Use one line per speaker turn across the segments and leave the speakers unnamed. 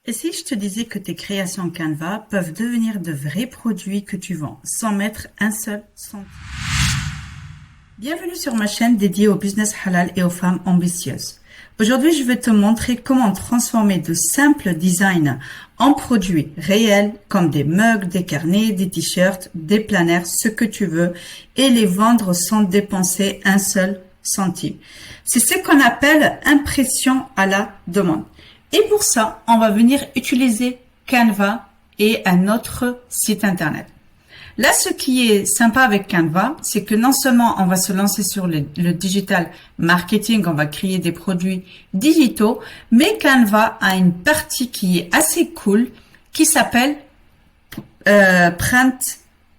Et si je te disais que tes créations Canva peuvent devenir de vrais produits que tu vends sans mettre un seul centime? Bienvenue sur ma chaîne dédiée au business halal et aux femmes ambitieuses. Aujourd'hui, je vais te montrer comment transformer de simples designs en produits réels comme des mugs, des carnets, des t-shirts, des planners, ce que tu veux, et les vendre sans dépenser un seul centime. C'est ce qu'on appelle impression à la demande. Et pour ça, on va venir utiliser Canva et un autre site internet. Là, ce qui est sympa avec Canva, c'est que non seulement on va se lancer sur le digital marketing, on va créer des produits digitaux, mais Canva a une partie qui est assez cool, qui s'appelle Print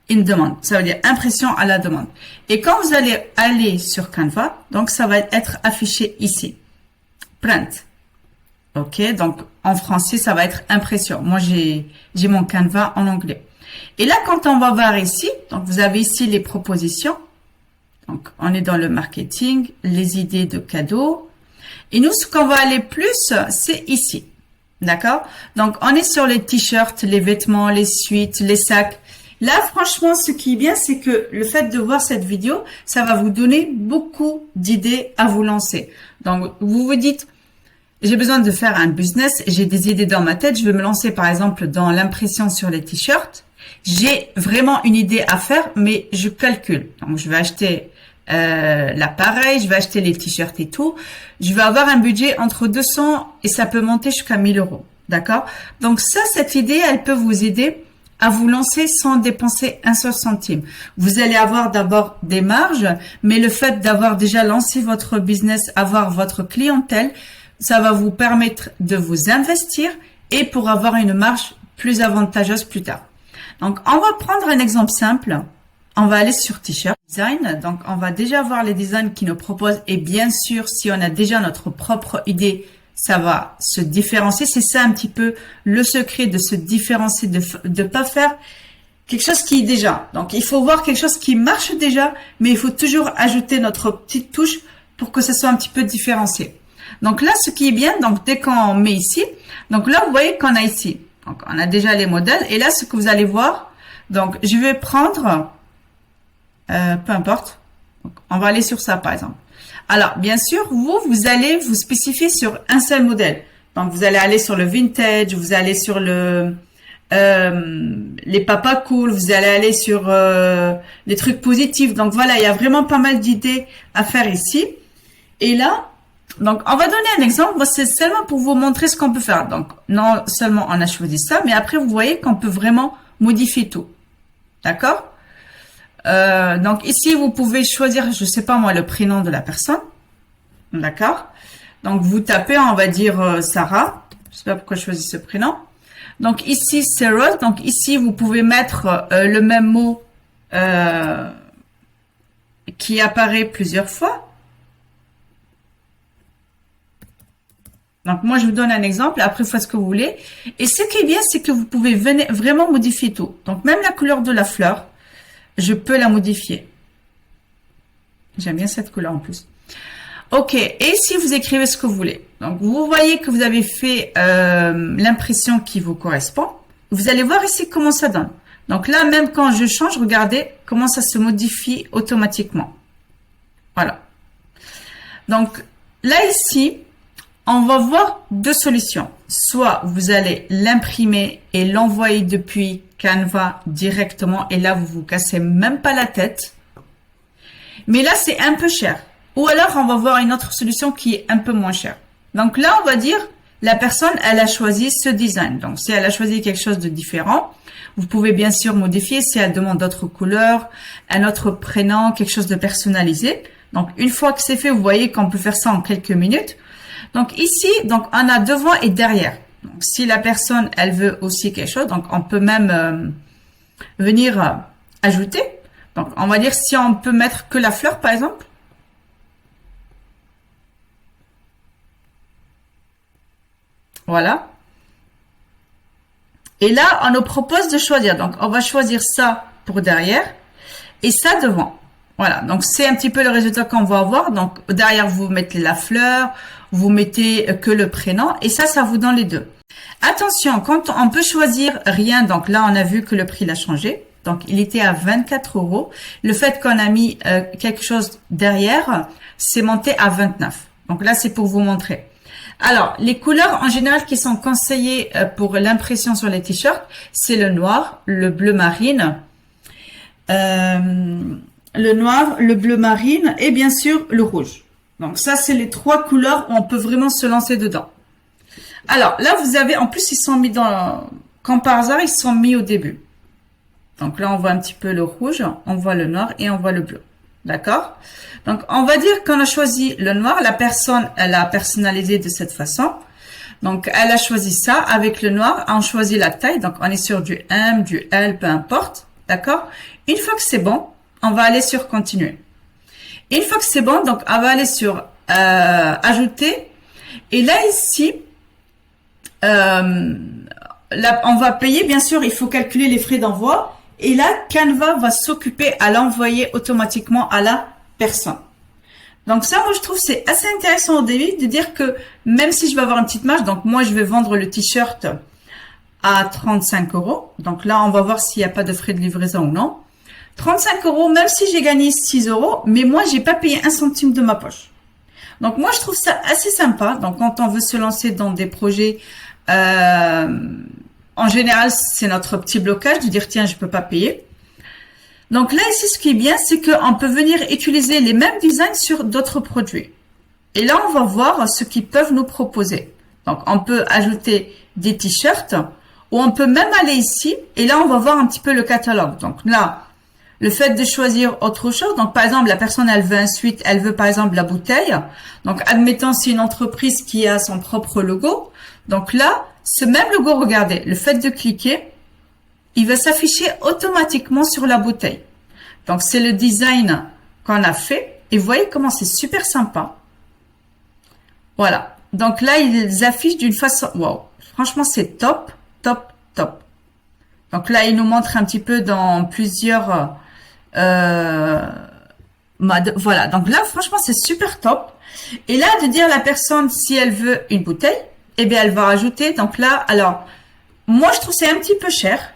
in Demand. Ça veut dire impression à la demande. Et quand vous allez aller sur Canva, donc ça va être affiché ici. Print. Ok, donc en français, ça va être impression. Moi, j'ai mon Canva en anglais. Et là, quand on va voir ici, donc vous avez ici les propositions. Donc, on est dans le marketing, les idées de cadeaux. Et nous, ce qu'on va aller plus, c'est ici. D'accord? Donc, on est sur les t-shirts, les vêtements, les suites, les sacs. Là, franchement, ce qui est bien, c'est que le fait de voir cette vidéo, ça va vous donner beaucoup d'idées à vous lancer. Donc, vous vous dites, j'ai besoin de faire un business, j'ai des idées dans ma tête, je vais me lancer par exemple dans l'impression sur les t-shirts. J'ai vraiment une idée à faire, mais je calcule. Donc, je vais acheter l'appareil, je vais acheter les t-shirts et tout. Je vais avoir un budget entre 200 et ça peut monter jusqu'à 1000 euros. D'accord? Donc ça, cette idée, elle peut vous aider à vous lancer sans dépenser un seul centime. Vous allez avoir d'abord des marges, mais le fait d'avoir déjà lancé votre business, avoir votre clientèle, ça va vous permettre de vous investir et pour avoir une marge plus avantageuse plus tard. Donc, on va prendre un exemple simple. On va aller sur T-shirt Design. Donc, on va déjà voir les designs qui nous proposent. Et bien sûr, si on a déjà notre propre idée, ça va se différencier. C'est ça un petit peu le secret de se différencier, de pas faire quelque chose qui est déjà. Donc, il faut voir quelque chose qui marche déjà, mais il faut toujours ajouter notre petite touche pour que ça soit un petit peu différencié. Donc là, ce qui est bien, donc dès qu'on met ici, donc là, vous voyez qu'on a ici. Donc, on a déjà les modèles. Et là, ce que vous allez voir, donc, je vais prendre, peu importe. Donc, on va aller sur ça, par exemple. Alors, bien sûr, vous allez vous spécifier sur un seul modèle. Donc, vous allez aller sur le vintage, vous allez sur les papas cool, vous allez aller sur les trucs positifs. Donc, voilà, il y a vraiment pas mal d'idées à faire ici. Et là, donc, on va donner un exemple. Moi, c'est seulement pour vous montrer ce qu'on peut faire. Donc, non seulement on a choisi ça, mais après, vous voyez qu'on peut vraiment modifier tout. D'accord? Donc, ici, vous pouvez choisir, je sais pas moi, le prénom de la personne. D'accord? Donc, vous tapez, on va dire Sarah. Je sais pas pourquoi je choisis ce prénom. Donc, ici, c'est Rose. Donc, ici, vous pouvez mettre le même mot qui apparaît plusieurs fois. Donc, moi, je vous donne un exemple. Après, vous faites ce que vous voulez. Et ce qui est bien, c'est que vous pouvez vraiment modifier tout. Donc, même la couleur de la fleur, je peux la modifier. J'aime bien cette couleur en plus. OK. Et ici, vous écrivez ce que vous voulez. Donc, vous voyez que vous avez fait l'impression qui vous correspond. Vous allez voir ici comment ça donne. Donc là, même quand je change, regardez comment ça se modifie automatiquement. Voilà. Donc, là, ici, on va voir deux solutions. Soit vous allez l'imprimer et l'envoyer depuis Canva directement et là, vous vous cassez même pas la tête. Mais là, c'est un peu cher. Ou alors, on va voir une autre solution qui est un peu moins chère. Donc là, on va dire, la personne, elle a choisi ce design. Donc, si elle a choisi quelque chose de différent, vous pouvez bien sûr modifier si elle demande d'autres couleurs, un autre prénom, quelque chose de personnalisé. Donc, une fois que c'est fait, vous voyez qu'on peut faire ça en quelques minutes. Donc ici, donc on a devant et derrière. Donc si la personne, elle veut aussi quelque chose, donc on peut même venir ajouter. Donc on va dire si on peut mettre que la fleur par exemple. Voilà. Et là, on nous propose de choisir. Donc on va choisir ça pour derrière et ça devant. Voilà, donc c'est un petit peu le résultat qu'on va avoir. Donc derrière, vous mettez la fleur, vous mettez que le prénom et ça vous donne les deux. Attention, quand on peut choisir rien, donc là on a vu que le prix l'a changé. Donc il était à 24 euros. Le fait qu'on a mis quelque chose derrière, c'est monté à 29. Donc là c'est pour vous montrer. Alors les couleurs en général qui sont conseillées pour l'impression sur les t-shirts, c'est le noir, le bleu marine, le noir, le bleu marine et bien sûr le rouge. Donc ça c'est les trois couleurs où on peut vraiment se lancer dedans. Alors là vous avez, en plus ils sont mis dans, comme par hasard ils sont mis au début. Donc là on voit un petit peu le rouge, on voit le noir et on voit le bleu. D'accord? Donc on va dire qu'on a choisi le noir, la personne elle a personnalisé de cette façon. Donc elle a choisi ça avec le noir, on choisit la taille, donc on est sur du M, du L, peu importe. D'accord? Une fois que c'est bon, on va aller sur continuer. Une fois que c'est bon, donc on va aller sur ajouter. Et là ici, là, on va payer, bien sûr, il faut calculer les frais d'envoi. Et là, Canva va s'occuper à l'envoyer automatiquement à la personne. Donc ça, moi, je trouve c'est assez intéressant au début de dire que même si je vais avoir une petite marge, donc moi, je vais vendre le t-shirt à 35 euros. Donc là, on va voir s'il n'y a pas de frais de livraison ou non. 35 euros, même si j'ai gagné 6 euros, mais moi, j'ai pas payé un centime de ma poche. Donc moi, je trouve ça assez sympa. Donc quand on veut se lancer dans des projets, en général, c'est notre petit blocage de dire tiens, je peux pas payer. Donc là, ici, ce qui est bien, c'est qu'on peut venir utiliser les mêmes designs sur d'autres produits. Et là, on va voir ce qu'ils peuvent nous proposer. Donc, on peut ajouter des t-shirts ou on peut même aller ici. Et là, on va voir un petit peu le catalogue. Donc là, le fait de choisir autre chose. Donc, par exemple, la personne, elle veut ensuite, elle veut par exemple la bouteille. Donc, admettons, c'est une entreprise qui a son propre logo. Donc là, ce même logo, regardez, le fait de cliquer, il va s'afficher automatiquement sur la bouteille. Donc, c'est le design qu'on a fait. Et vous voyez comment c'est super sympa. Voilà. Donc là, ils affichent d'une façon... Wow. Franchement, c'est top, top, top. Donc là, il nous montre un petit peu dans plusieurs modes. Voilà. Donc là, franchement, c'est super top. Et là, de dire à la personne si elle veut une bouteille, eh bien, elle va rajouter. Donc là, alors, moi, je trouve que c'est un petit peu cher.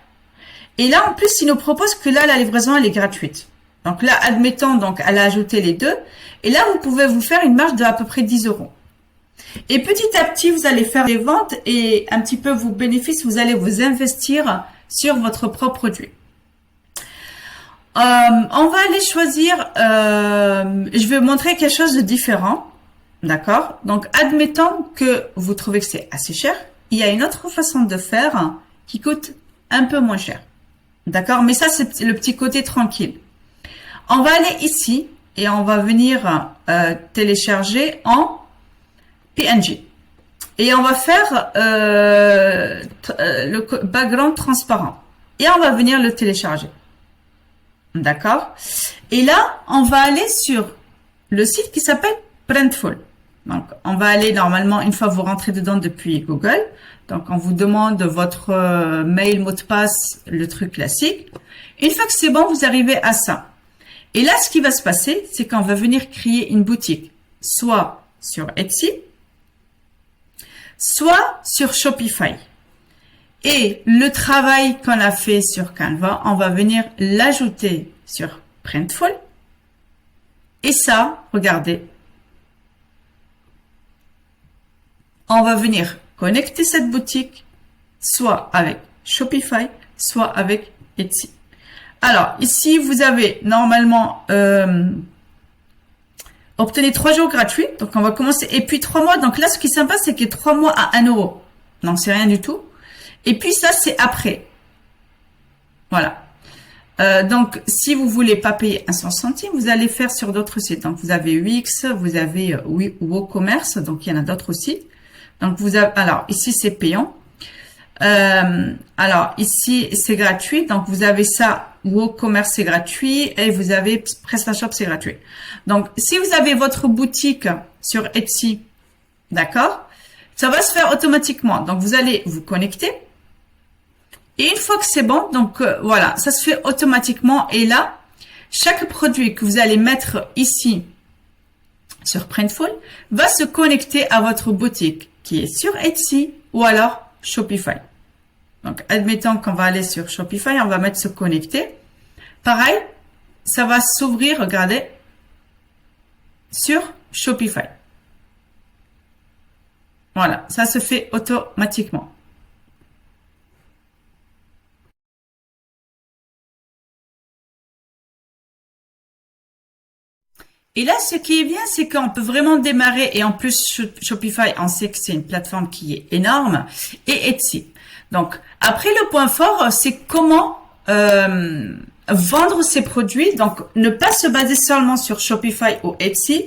Et là, en plus, il nous propose que là, la livraison, elle est gratuite. Donc là, admettons, donc, elle a ajouté les deux. Et là, vous pouvez vous faire une marge de à peu près 10 euros. Et petit à petit, vous allez faire des ventes et un petit peu vos bénéfices, vous allez vous investir sur votre propre produit. On va aller choisir, je vais vous montrer quelque chose de différent. D'accord? Donc, admettons que vous trouvez que c'est assez cher. Il y a une autre façon de faire qui coûte un peu moins cher. D'accord? Mais ça, c'est le petit côté tranquille. On va aller ici et on va venir télécharger en PNG. Et on va faire le background transparent. Et on va venir le télécharger. D'accord? Et là, on va aller sur le site qui s'appelle Printful. Donc, on va aller normalement, une fois vous rentrez dedans depuis Google. Donc, on vous demande votre mail, mot de passe, le truc classique. Une fois que c'est bon, vous arrivez à ça. Et là, ce qui va se passer, c'est qu'on va venir créer une boutique, soit sur Etsy, soit sur Shopify. Et le travail qu'on a fait sur Canva, on va venir l'ajouter sur Printful. Et ça, regardez, on va venir connecter cette boutique, soit avec Shopify, soit avec Etsy. Alors, ici, vous avez normalement obtenez 3 jours gratuits. Donc, on va commencer. Et puis, 3 mois. Donc là, ce qui est sympa, c'est qu'il y a 3 mois à 1 euro. Non, c'est rien du tout. Et puis, ça, c'est après. Voilà. Donc, si vous voulez pas payer un 100 centimes, vous allez faire sur d'autres sites. Donc, vous avez Wix, vous avez WooCommerce. Donc, il y en a d'autres aussi. Donc, vous avez, alors, ici, c'est payant. Alors, ici, c'est gratuit. Donc, vous avez ça, WooCommerce, c'est gratuit. Et vous avez PrestaShop, c'est gratuit. Donc, si vous avez votre boutique sur Etsy, d'accord, ça va se faire automatiquement. Donc, vous allez vous connecter. Et une fois que c'est bon, donc voilà, ça se fait automatiquement. Et là, chaque produit que vous allez mettre ici sur Printful va se connecter à votre boutique qui est sur Etsy ou alors Shopify. Donc, admettons qu'on va aller sur Shopify, on va mettre se connecter. Pareil, ça va s'ouvrir, regardez, sur Shopify. Voilà, ça se fait automatiquement. Et là, ce qui est bien, c'est qu'on peut vraiment démarrer. Et en plus, Shopify, on sait que c'est une plateforme qui est énorme. Et Etsy. Donc, après, le point fort, c'est comment vendre ses produits. Donc, ne pas se baser seulement sur Shopify ou Etsy.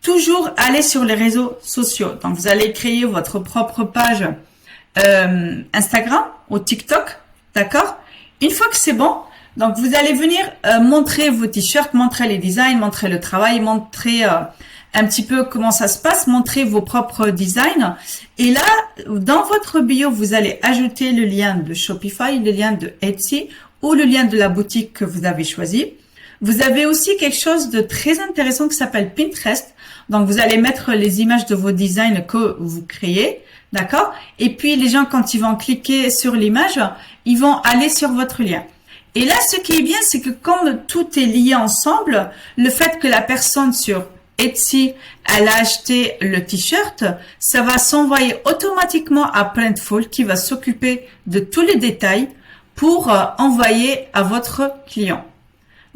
Toujours aller sur les réseaux sociaux. Donc, vous allez créer votre propre page Instagram ou TikTok. D'accord? Une fois que c'est bon, donc vous allez venir montrer vos t-shirts, montrer les designs, montrer le travail, montrer un petit peu comment ça se passe, montrer vos propres designs. Et là, dans votre bio, vous allez ajouter le lien de Shopify, le lien de Etsy ou le lien de la boutique que vous avez choisi. Vous avez aussi quelque chose de très intéressant qui s'appelle Pinterest. Donc, vous allez mettre les images de vos designs que vous créez. D'accord? Et puis, les gens, quand ils vont cliquer sur l'image, ils vont aller sur votre lien. Et là, ce qui est bien, c'est que comme tout est lié ensemble, le fait que la personne sur Etsy, elle a acheté le t-shirt, ça va s'envoyer automatiquement à Printful qui va s'occuper de tous les détails pour envoyer à votre client.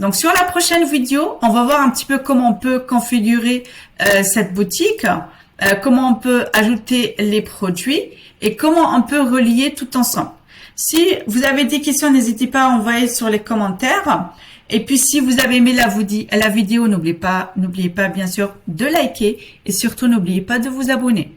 Donc, sur la prochaine vidéo, on va voir un petit peu comment on peut configurer cette boutique, comment on peut ajouter les produits et comment on peut relier tout ensemble. Si vous avez des questions, n'hésitez pas à envoyer sur les commentaires. Et puis, si vous avez aimé la vidéo, n'oubliez pas bien sûr de liker et surtout n'oubliez pas de vous abonner.